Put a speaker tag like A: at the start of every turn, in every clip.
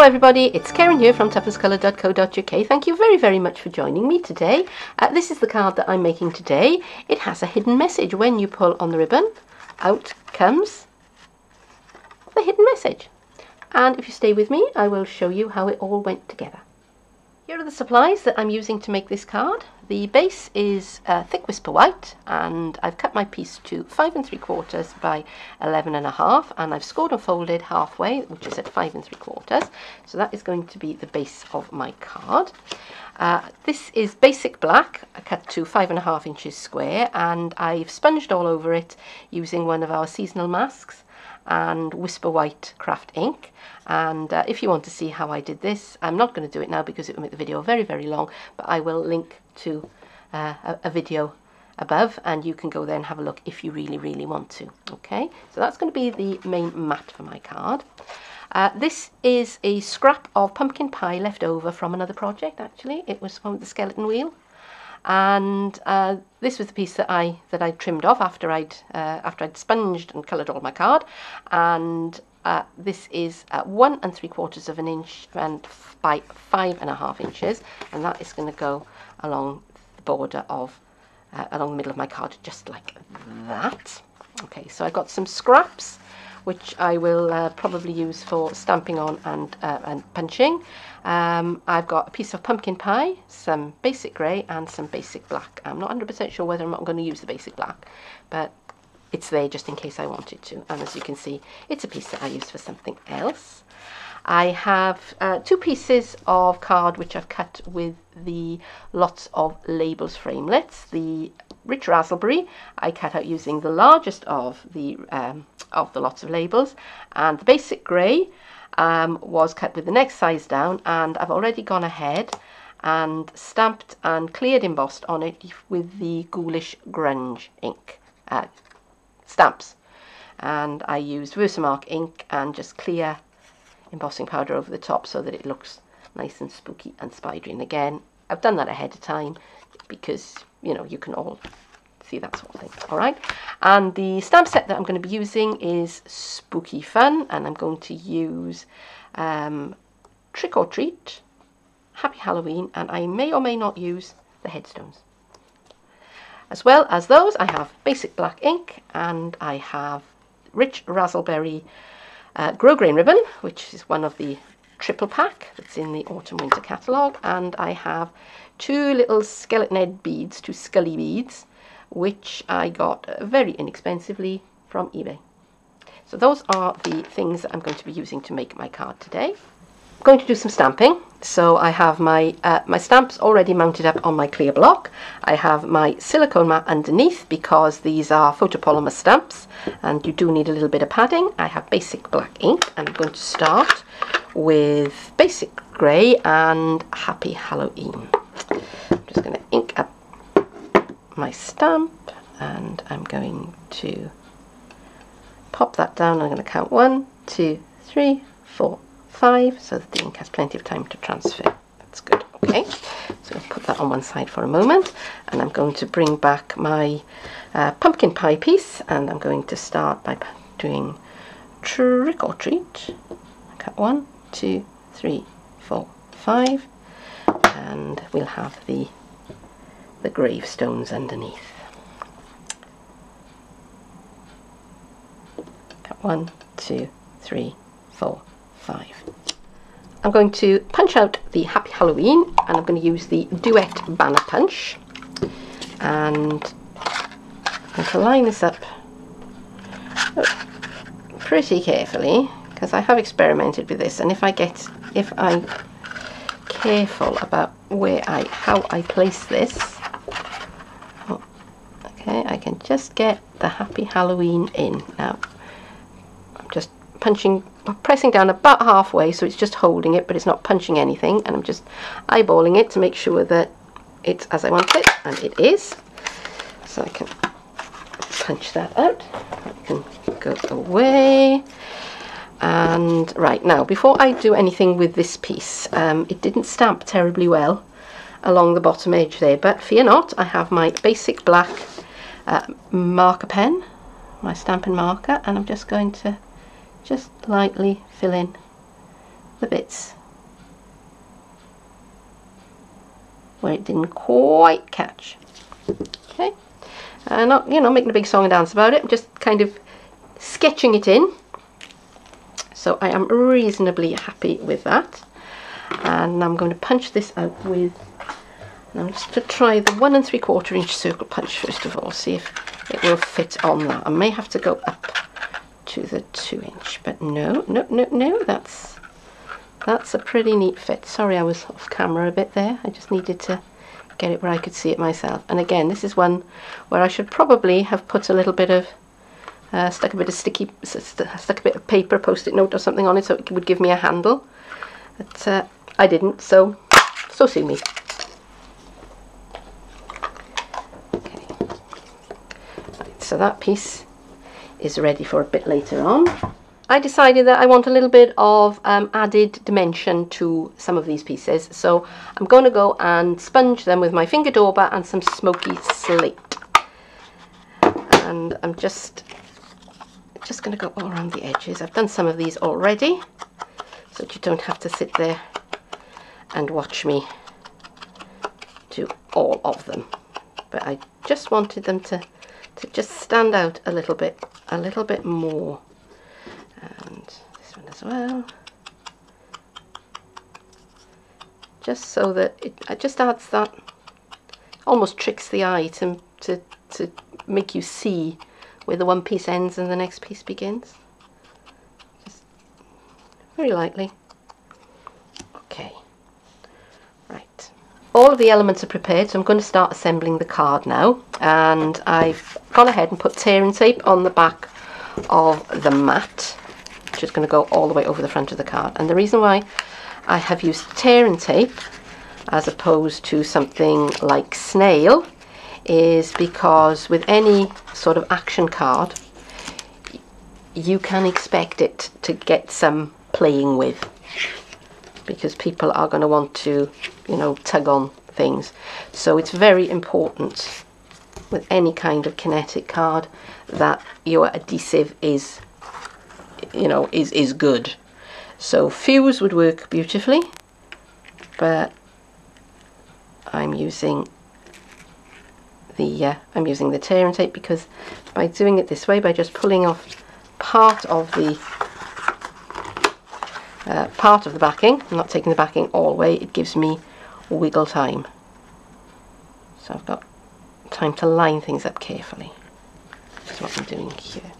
A: Hello everybody, it's Keren here from tuppenscoloured.co.uk. Thank you very much for joining me today. This is the card that I'm making today. It has a hidden message. When you pull on the ribbon, out comes the hidden message. And if you stay with me, I will show you how it all went together. Here are the supplies that I'm using to make this card. The base is thick whisper white, and I've cut my piece to 5 3/4 by 11.5, and I've scored and folded halfway, which is at 5 3/4. So that is going to be the base of my card. This is basic black, cut to 5.5 inches square, and I've sponged all over it using one of our seasonal masks and whisper white craft ink. And if you want to see how I did this, I'm not going to do it now because it will make the video very long, but I will link to a video above, and you can go there and have a look if you really want to. Okay, so that's going to be the main mat for my card. This is a scrap of pumpkin pie left over from another project. Actually, it was one with the skeleton wheel, and this was the piece that I trimmed off after I'd sponged and coloured all my card. And this is 1 3/4 of an inch and by 5.5 inches, and that is going to go along the border of along the middle of my card, just like that. Okay, so I've got some scraps which I will probably use for stamping on and punching. I've got a piece of pumpkin pie, some basic grey and some basic black. I'm not 100% sure whether I'm not going to use the basic black, but it's there just in case I wanted to. And as you can see, it's a piece that I use for something else. I have 2 pieces of card which I've cut with the lots of labels framelets. The rich raspberry I cut out using the largest of the lots of labels, and the basic grey was cut with the next size down, and I've already gone ahead and stamped and cleared embossed on it with the Ghoulish Grunge ink stamps. And I used Versamark ink and just clear embossing powder over the top so that it looks nice and spooky and spidery. And again, I've done that ahead of time because, you know, you can all see that sort of thing. All right, and the stamp set that I'm going to be using is Spooky Fun, and I'm going to use Trick or Treat, Happy Halloween, and I may or may not use the headstones. As well as those, I have basic black ink, and I have rich raspberry grosgrain ribbon, which is one of the triple pack that's in the autumn winter catalogue, and I have 2 little skeleton head beads, 2 scully beads, which I got very inexpensively from eBay. So those are the things that I'm going to be using to make my card today. I'm going to do some stamping. So I have my my stamps already mounted up on my clear block. I have my silicone mat underneath because these are photopolymer stamps and you do need a little bit of padding. I have basic black ink, and I'm going to start with basic grey and Happy Halloween. I'm just going to ink up my stamp, and I'm going to pop that down. I'm going to count 1, 2, 3, 4, 5, so that the ink has plenty of time to transfer. That's good. Okay, so I'll put that on one side for a moment, and I'm going to bring back my pumpkin pie piece, and I'm going to start by doing Trick or Treat. Count 1, 2, 3, 4, 5, and we'll have the gravestones underneath. Count 1, 2, 3, 4, 5. I'm going to punch out the Happy Halloween, and I'm going to use the Duet Banner Punch, and I'm going to line this up pretty carefully because I have experimented with this, and if I'm careful about how I place this, okay, I can just get the Happy Halloween in. Now I'm just pressing down about halfway, so it's just holding it, but it's not punching anything, and I'm just eyeballing it to make sure that it's as I want it, and it is. So I can punch that out. I can go away. And right now, before I do anything with this piece, it didn't stamp terribly well along the bottom edge there, but fear not, I have my basic black marker pen, my Stampin' marker, and I'm just going to lightly fill in the bits where it didn't quite catch. Okay, and not, you know, making a big song and dance about it. I'm just kind of sketching it in. So I am reasonably happy with that. And I'm going to punch this out with, I'm just going to try the 1 3/4 inch circle punch first of all, see if it will fit on that. I may have to go up to the 2 inch, but no, that's a pretty neat fit. Sorry, I was off camera a bit there. I just needed to get it where I could see it myself. And again, this is one where I should probably have put a little bit of stuck a bit of paper, post-it note or something on it so it would give me a handle. But I didn't, so sue me. Okay. Right, so that piece is ready for a bit later on. I decided that I want a little bit of added dimension to some of these pieces, so I'm going to go and sponge them with my finger dauber and some smoky slate. And I'm just going to go all around the edges. I've done some of these already, so that you don't have to sit there and watch me do all of them. But I just wanted them to just stand out a little bit more. And this one as well. Just so that it just adds that, almost tricks the eye to make you see where the one piece ends and the next piece begins. Just very lightly. Okay. Right. All of the elements are prepared, so I'm going to start assembling the card now. And I've gone ahead and put tearing tape on the back of the mat, which is going to go all the way over the front of the card. And the reason why I have used tearing tape as opposed to something like snail is because with any sort of action card, you can expect it to get some playing with, because people are going to want to, you know, tug on things. So it's very important with any kind of kinetic card that your adhesive is, you know, is good. So fuse would work beautifully, but I'm using the tearing tape, because by doing it this way, by just pulling off part of the backing, I'm not taking the backing all the way, it gives me wiggle time. So I've got time to line things up carefully. That's what I'm doing here.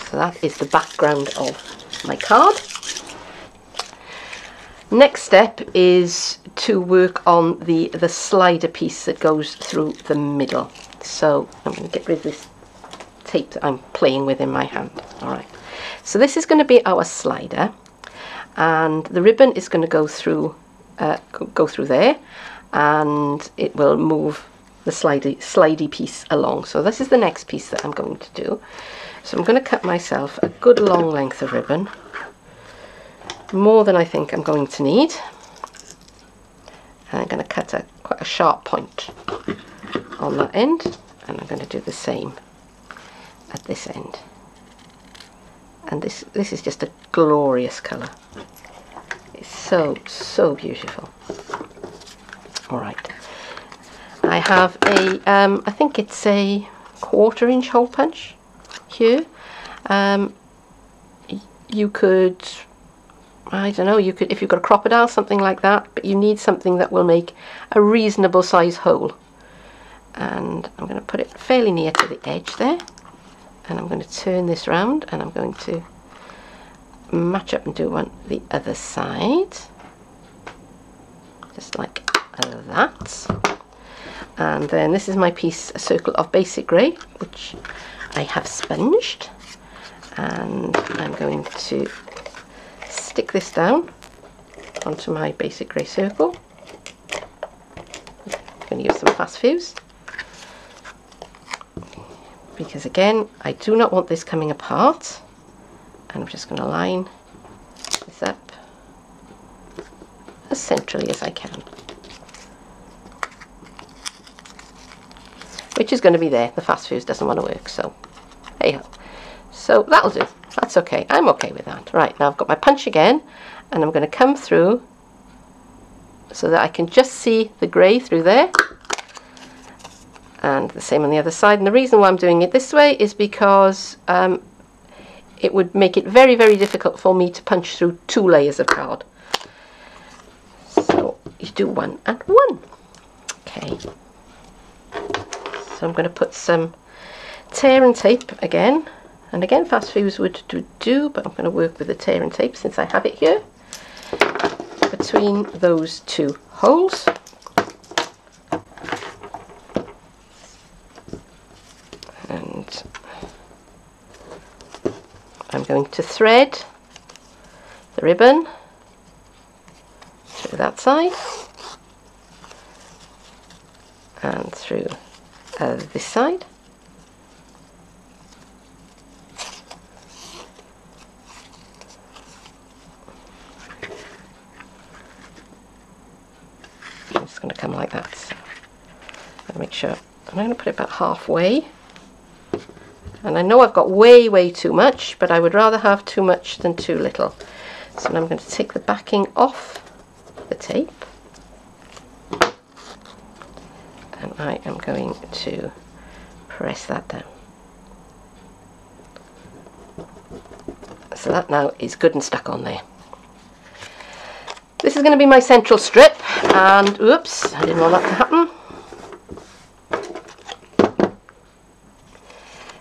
A: So that is the background of my card. Next step is to work on the slider piece that goes through the middle. So I'm going to get rid of this tape that I'm playing with in my hand. Alright, so this is going to be our slider, and the ribbon is going to go through there, and it will move the slidey piece along. So this is the next piece that I'm going to do. So I'm going to cut myself a good long length of ribbon, more than I think I'm going to need. And I'm going to cut quite a sharp point on that end, and I'm going to do the same at this end. And this is just a glorious colour. It's so beautiful. All right, I have a I think it's a 1/4 inch hole punch here. You could, I don't know, you could, if you've got a crocodile, something like that, but you need something that will make a reasonable size hole. And I'm going to put it fairly near to the edge there, and I'm going to turn this round, and I'm going to match up and do one the other side, just like that. And then this is my piece, a circle of basic grey, which I have sponged, and I'm going to stick this down onto my basic grey circle. I'm going to use some fast fuse, because again, I do not want this coming apart, and I'm just going to line this up as centrally as I can. which is going to be there. The fast fuse doesn't want to work, so hey ho. So that'll do. That's okay. I'm okay with that. Right, now I've got my punch again, and I'm going to come through so that I can just see the grey through there. And the same on the other side. And the reason why I'm doing it this way is because it would make it very, very difficult for me to punch through 2 layers of card. So you do 1 and 1. Okay. So I'm going to put some tear and tape again. And again, fast fuse would do, but I'm going to work with the tear and tape since I have it here. Between those 2 holes. And I'm going to thread the ribbon through that side and through this side. It's going to come like that. So I'm going to make sure I'm going to put it about halfway. And I know I've got way too much, but I would rather have too much than too little. So now I'm going to take the backing off the tape. And I am going to press that down. So that now is good and stuck on there. This is going to be my central strip, and oops, I didn't want that to happen.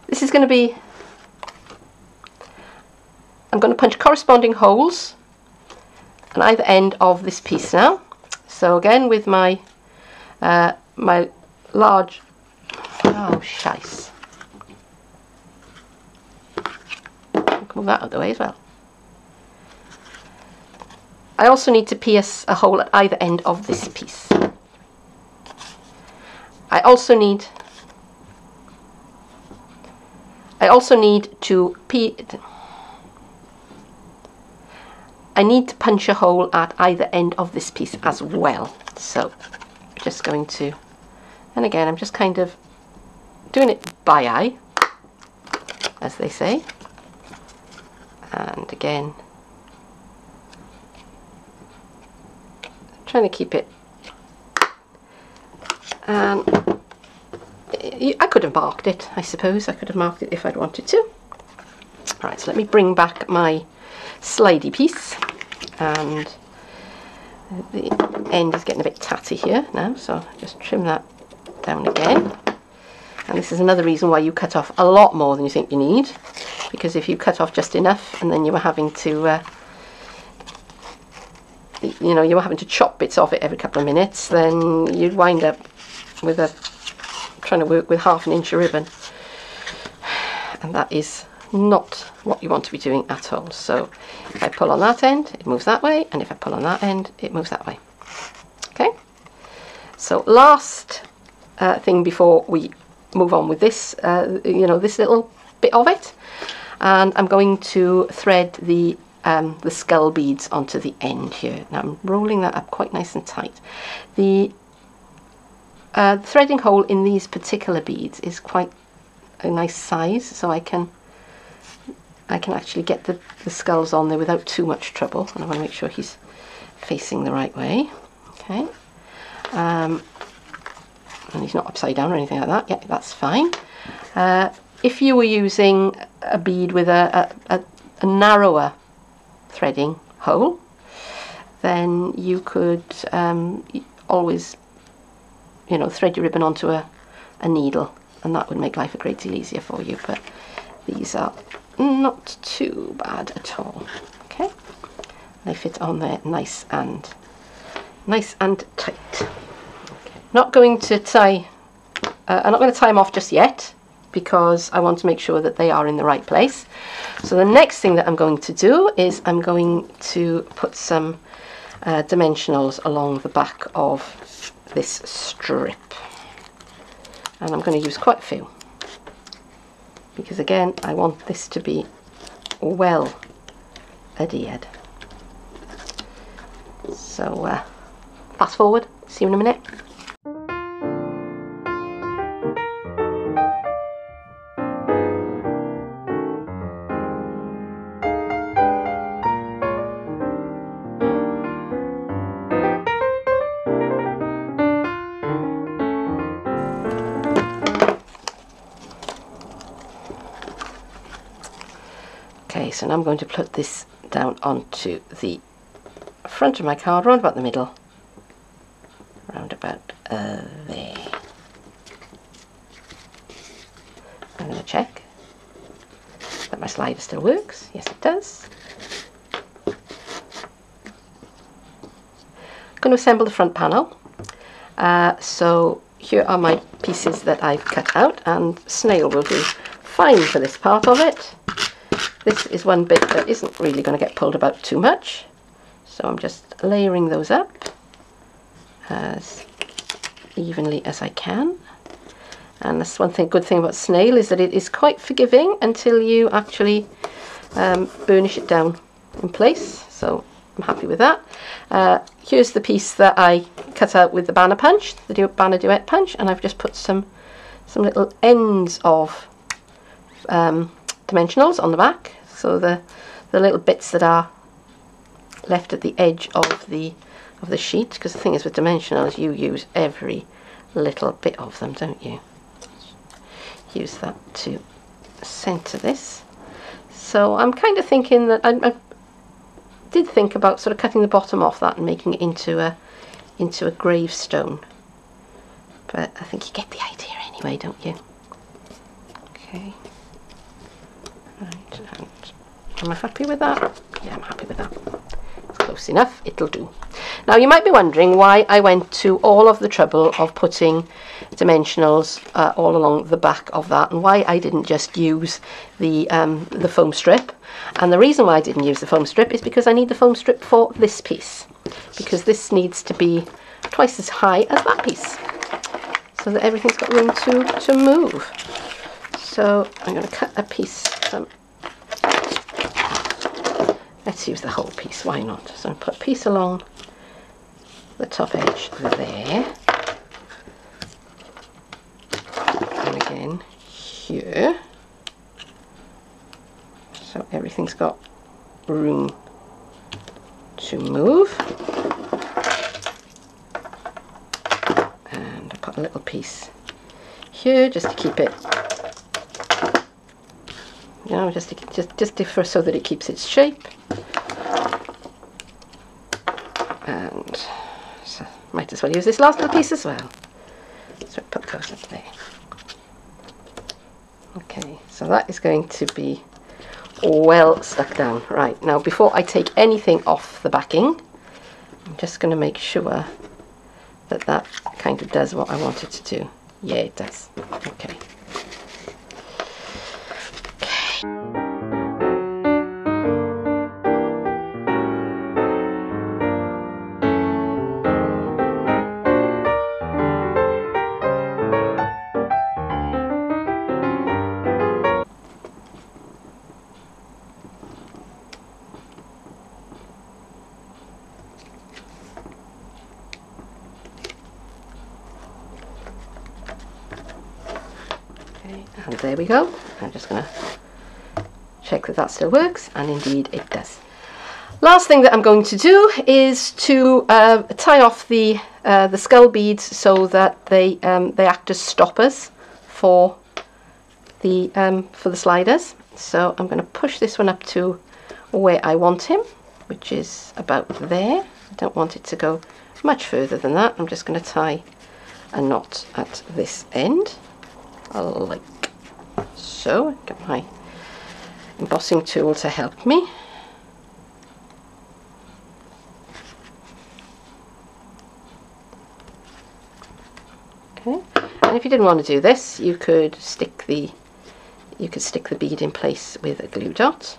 A: This is going to be, I'm going to punch corresponding holes on either end of this piece now. So again with my my large, oh shice, move that out of the way as well. I also need to pierce a hole at either end of this piece. I also need to punch a hole at either end of this piece as well. So I'm just going to, and again I'm just kind of doing it by eye, as they say. And again, trying to keep it, and I could have marked it, I suppose. I could have marked it if I'd wanted to. Right, so let me bring back my slidey piece, and the end is getting a bit tatty here now, so just trim that down again. And this is another reason why you cut off a lot more than you think you need, because if you cut off just enough and then you were having to you know, you were having to chop bits off it every couple of minutes, then you'd wind up with trying to work with ½ inch of ribbon, and that is not what you want to be doing at all. So if I pull on that end, it moves that way, and if I pull on that end, it moves that way. Okay, so last thing before we move on with this, you know, this little bit of it, and I'm going to thread the skull beads onto the end here. Now I'm rolling that up quite nice and tight. The threading hole in these particular beads is quite a nice size, so I can actually get the skulls on there without too much trouble. And I want to make sure he's facing the right way. Okay, and he's not upside down or anything like that. Yeah, that's fine. If you were using a bead with a narrower threading hole, then you could always, you know, thread your ribbon onto a needle, and that would make life a great deal easier for you. But these are not too bad at all. Okay, they fit on there nice and tight. Okay. Not going to tie. I'm not going to tie them off just yet, because I want to make sure that they are in the right place. So the next thing that I'm going to do is I'm going to put some dimensionals along the back of this strip, and I'm going to use quite a few, because again I want this to be well adhered. So fast forward, see you in a minute. Okay, so now I'm going to put this down onto the front of my card, round about the middle, round about there. I'm going to check that my slider still works. Yes, it does. I'm going to assemble the front panel. So here are my pieces that I've cut out, and snail will do fine for this part of it. This is one bit that isn't really going to get pulled about too much, so I'm just layering those up as evenly as I can. And that's one thing, good thing about snail, is that it is quite forgiving until you actually burnish it down in place, so I'm happy with that. Here's the piece that I cut out with the banner punch, the banner duet punch, and I've just put some little ends of dimensionals on the back, so the little bits that are left at the edge of the sheet, because the thing is with dimensionals, you use every little bit of them, don't you? Use that to center this. So I'm kind of thinking that I did think about sort of cutting the bottom off that and making it into a gravestone, but I think you get the idea anyway, don't you? Okay, right, and am I happy with that? Yeah, I'm happy with that. It's close enough, it'll do. Now you might be wondering why I went to all of the trouble of putting dimensionals all along the back of that, and why I didn't just use the foam strip. And the reason why I didn't use the foam strip is because I need the foam strip for this piece, because this needs to be twice as high as that piece, so that everything's got room to move. So I'm going to cut a piece. Let's use the whole piece, why not? So I'm going to put a piece along the top edge there, and again here, so everything's got room to move. And I put a little piece here just to keep it, you know, just differ so that it keeps its shape. And so might as well use this last little piece as well. So put those up there. Okay, so that is going to be well stuck down. Right, now before I take anything off the backing, I'm just going to make sure that that kind of does what I want it to do. Yeah, it does. Okay. And there we go. I'm just going to check that that still works, and indeed it does. Last thing that I'm going to do is to tie off the skull beads so that they act as stoppers for the sliders. So I'm going to push this one up to where I want him, which is about there. I don't want it to go much further than that. I'm just going to tie a knot at this end, like so. Get my embossing tool to help me. Okay, and if you didn't want to do this, you could stick the bead in place with a glue dot. So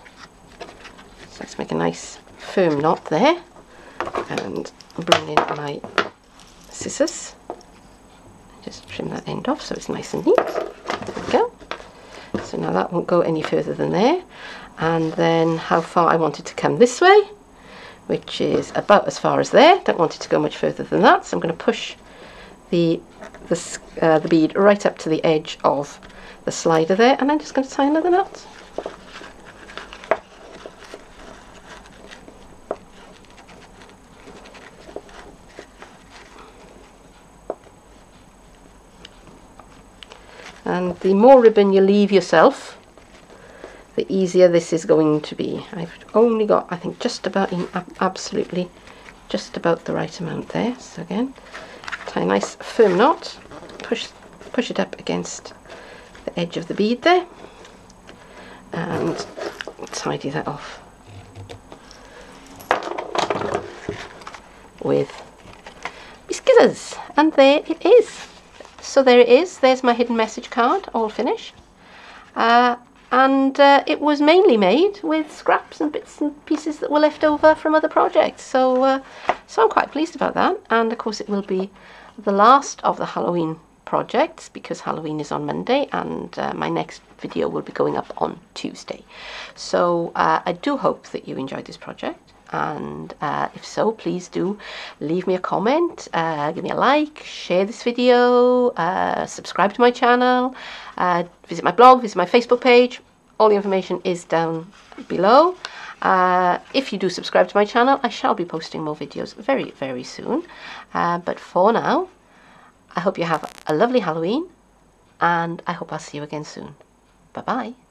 A: let's make a nice firm knot there, and bring in my scissors. Just trim that end off so it's nice and neat. There we go. So now that won't go any further than there. And then how far I want it to come this way, which is about as far as there. Don't want it to go much further than that. So I'm going to push the bead right up to the edge of the slider there, and I'm just going to tie another knot. And the more ribbon you leave yourself, the easier this is going to be. I've only got, I think, just about absolutely just about the right amount there. So again, tie a nice firm knot, push it up against the edge of the bead there, and tidy that off with my scissors. And there it is. So there it is. There's my hidden message card, all finished. And it was mainly made with scraps and bits and pieces that were left over from other projects. So so I'm quite pleased about that. And of course it will be the last of the Halloween projects, because Halloween is on Monday and my next video will be going up on Tuesday. So I do hope that you enjoyed this project, and if so, please do leave me a comment, give me a like, share this video, subscribe to my channel, visit my blog, visit my Facebook page. All the information is down below. If you do subscribe to my channel, I shall be posting more videos very, very soon. But for now, I hope you have a lovely Halloween, and I hope I'll see you again soon. Bye-bye.